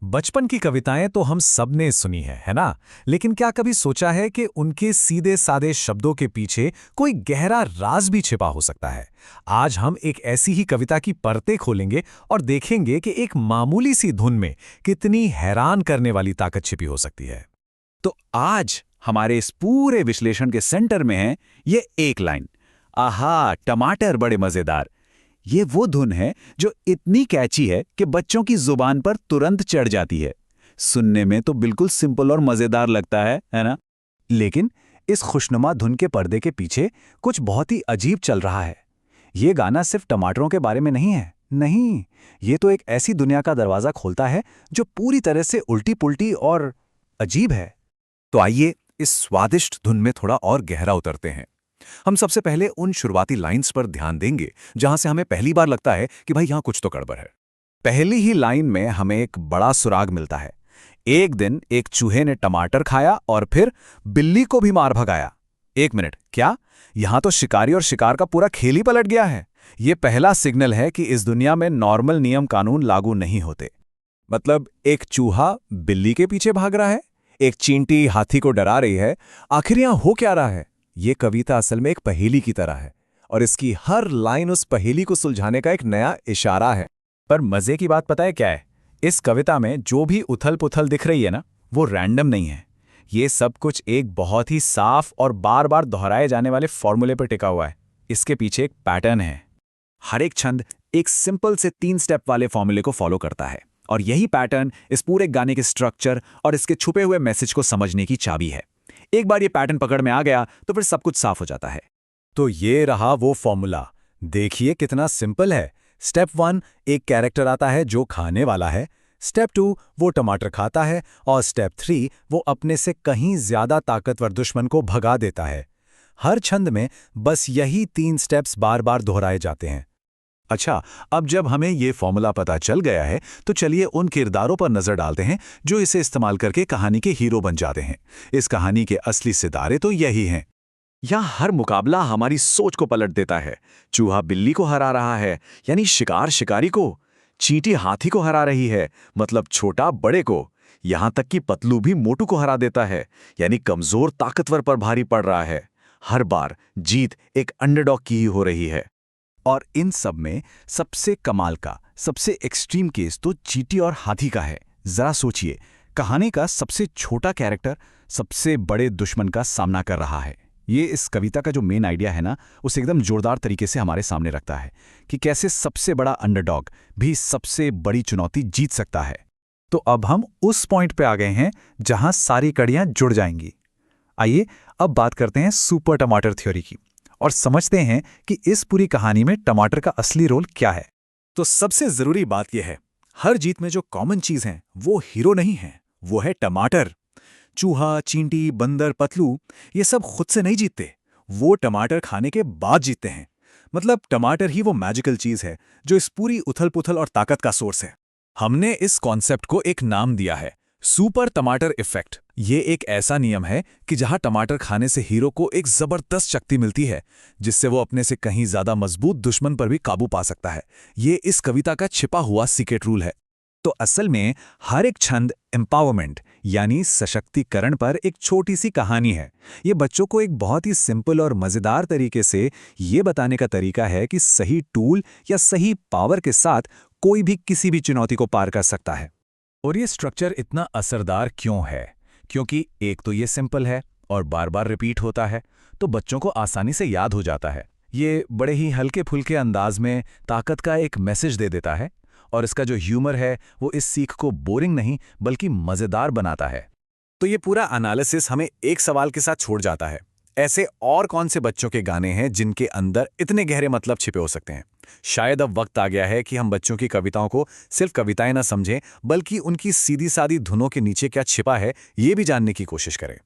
बचपन की कविताएं तो हम सबने सुनी है ना? लेकिन क्या कभी सोचा है कि उनके सीधे सादे शब्दों के पीछे कोई गहरा राज भी छिपा हो सकता है? आज हम एक ऐसी ही कविता की परतें खोलेंगे और देखेंगे कि एक मामूली सी धुन में कितनी हैरान करने वाली ताकत छिपी हो सकती है। तो आज हमारे इस पूरे विश्लेषण के सेंटर में है ये एक लाइन। आहा, टमाटर बड़े मजेदार। ये वो धुन है जो इतनी कैची है कि बच्चों की जुबान पर तुरंत चढ़ जाती है। सुनने में तो बिल्कुल सिंपल और मजेदार लगता है ना? लेकिन इस खुशनुमा धुन के पर्दे के पीछे कुछ बहुत ही अजीब चल रहा है। ये गाना सिर्फ टमाटरों के बारे में नहीं है। नहीं, ये तो एक ऐसी दुनिया का दरवाजा खोलता है जो पूरी तरह से उल्टी पुल्टी और अजीब है। तो आइए इस स्वादिष्ट धुन में थोड़ा और गहरा उतरते हैं। हम सबसे पहले उन शुरुआती लाइंस पर ध्यान देंगे जहां से हमें पहली बार लगता है कि भाई यहां कुछ तो गड़बड़ है। पहली ही लाइन में हमें एक बड़ा सुराग मिलता है। एक दिन एक चूहे ने टमाटर खाया और फिर बिल्ली को भी मार भगाया। एक मिनट, क्या? यहां तो शिकारी और शिकार का पूरा खेल ही पलट गया है। ये पहला सिग्नल है कि इस दुनिया में नॉर्मल नियम कानून लागू नहीं होते। मतलब एक चूहा बिल्ली के पीछे भाग रहा है, एक चींटी हाथी को डरा रही है। आखिर यहां हो क्या रहा है? ये कविता असल में एक पहेली की तरह है और इसकी हर लाइन उस पहेली को सुलझाने का एक नया इशारा है। पर मजे की बात पता है क्या है? इस कविता में जो भी उथल पुथल दिख रही है ना, वो रैंडम नहीं है। ये सब कुछ एक बहुत ही साफ और बार बार दोहराए जाने वाले फॉर्मूले पर टिका हुआ है। इसके पीछे एक पैटर्न है। हर एक छंद एक सिंपल से 3 स्टेप वाले फॉर्मूले को फॉलो करता है और यही पैटर्न इस पूरे गाने के स्ट्रक्चर और इसके छुपे हुए मैसेज को समझने की चाबी है। एक बार ये पैटर्न पकड़ में आ गया तो फिर सब कुछ साफ हो जाता है। तो ये रहा वो फॉर्मूला। देखिए कितना सिंपल है। स्टेप 1, एक कैरेक्टर आता है जो खाने वाला है। स्टेप 2, वो टमाटर खाता है। और स्टेप 3, वो अपने से कहीं ज्यादा ताकतवर दुश्मन को भगा देता है। हर छंद में बस यही 3 स्टेप्स बार बार दोहराए जाते हैं। अच्छा, अब जब हमें ये फॉर्मूला पता चल गया है तो चलिए उन किरदारों पर नजर डालते हैं जो इसे इस्तेमाल करके कहानी के हीरो बन जाते हैं। इस कहानी के असली सितारे तो यही हैं। यहाँ हर मुकाबला हमारी सोच को पलट देता है। चूहा बिल्ली को हरा रहा है, यानी शिकार शिकारी को। चींटी हाथी को हरा रही है, मतलब छोटा बड़े को। यहाँ तक कि पतलू भी मोटू को हरा देता है, यानी कमजोर ताकतवर पर भारी पड़ रहा है। हर बार जीत एक अंडरडॉग की ही हो रही है। और इन सब में सबसे कमाल का, सबसे एक्सट्रीम केस तो चींटी और हाथी का है। जरा सोचिए, कहानी का सबसे छोटा कैरेक्टर सबसे बड़े दुश्मन का सामना कर रहा है। ये इस कविता का जो मेन आइडिया है ना, उसे एकदम जोरदार तरीके से हमारे सामने रखता है कि कैसे सबसे बड़ा अंडरडॉग भी सबसे बड़ी चुनौती जीत सकता है। तो अब हम उस पॉइंट पे आ गए हैं जहां सारी कड़ियां जुड़ जाएंगी। आइए अब बात करते हैं सुपर टमाटर थ्योरी की और समझते हैं कि इस पूरी कहानी में टमाटर का असली रोल क्या है। तो सबसे जरूरी बात यह है, हर जीत में जो कॉमन चीज है वो हीरो नहीं है, वो है टमाटर। चूहा, चींटी, बंदर, पतलू ये सब खुद से नहीं जीतते, वो टमाटर खाने के बाद जीतते हैं। मतलब टमाटर ही वो मैजिकल चीज है जो इस पूरी उथल पुथल और ताकत का सोर्स है। हमने इस कॉन्सेप्ट को एक नाम दिया है, सुपर टमाटर इफेक्ट। ये एक ऐसा नियम है कि जहां टमाटर खाने से हीरो को एक जबरदस्त शक्ति मिलती है जिससे वो अपने से कहीं ज्यादा मजबूत दुश्मन पर भी काबू पा सकता है। ये इस कविता का छिपा हुआ सीक्रेट रूल है। तो असल में हर एक छंद एम्पावरमेंट यानी सशक्तिकरण पर एक छोटी सी कहानी है। ये बच्चों को एक बहुत ही सिंपल और मजेदार तरीके से ये बताने का तरीका है कि सही टूल या सही पावर के साथ कोई भी किसी भी चुनौती को पार कर सकता है। और ये स्ट्रक्चर इतना असरदार क्यों है? क्योंकि एक तो ये सिंपल है और बार बार रिपीट होता है, तो बच्चों को आसानी से याद हो जाता है। ये बड़े ही हल्के फुल्के अंदाज में ताकत का एक मैसेज दे देता है और इसका जो ह्यूमर है वो इस सीख को बोरिंग नहीं बल्कि मजेदार बनाता है। तो ये पूरा एनालिसिस हमें एक सवाल के साथ छोड़ जाता है, ऐसे और कौन से बच्चों के गाने हैं जिनके अंदर इतने गहरे मतलब छिपे हो सकते हैं? शायद अब वक्त आ गया है कि हम बच्चों की कविताओं को सिर्फ कविताएं ना समझें, बल्कि उनकी सीधी सादी धुनों के नीचे क्या छिपा है ये भी जानने की कोशिश करें।